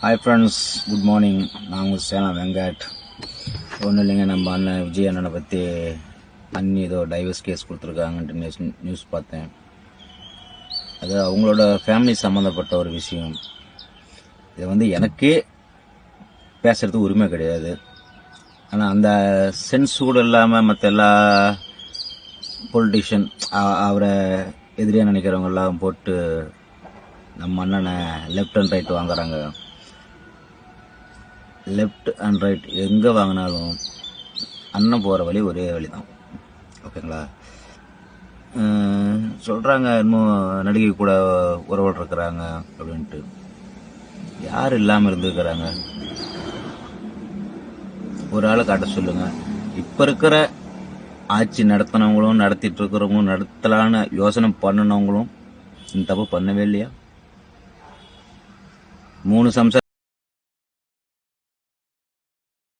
Hi friends, good morning. நான் உங்கள் சேலம் வெங்கட். ஒன்றும் இல்லைங்க, நம்ம அண்ணன் விஜய் அண்ணனை பற்றி அண்ணி ஏதோ டைவர்ஸ் கேஸ் கொடுத்துருக்காங்கன்ட்டு நியூஸ் பார்த்தேன். அது அவங்களோட ஃபேமிலி சம்மந்தப்பட்ட ஒரு விஷயம். இதை எனக்கே பேசுறதுக்கு உரிமை கிடையாது. ஆனால் அந்த சென்ஸ் கூட இல்லாமல் மற்ற எல்லா பொலிட்டிஷியன் அவரை எதிரியாக நினைக்கிறவங்கெல்லாம் போட்டு நம்ம அண்ணனை லெஃப்ட் அண்ட் ரைட் வாங்குறாங்க. லெஃப்ட் அண்ட் ரைட் எங்கே வாங்கினாலும் அண்ணன் போகிற வழி ஒரே வழி தான். ஓகேங்களா? சொல்கிறாங்க இன்னும் நடிகை கூட உறவுகள் இருக்கிறாங்க அப்படின்ட்டு. யார் இல்லாமல் இருந்துருக்கிறாங்க? ஒரு ஆளை காட்ட சொல்லுங்க. இப்போ இருக்கிற ஆட்சி நடத்தினவங்களும் நடத்திட்டு இருக்கிறவங்களும் நடத்தலான்னு யோசனை பண்ணினவங்களும் இந்த தப்பு பண்ணவே இல்லையா? 3 சம்சா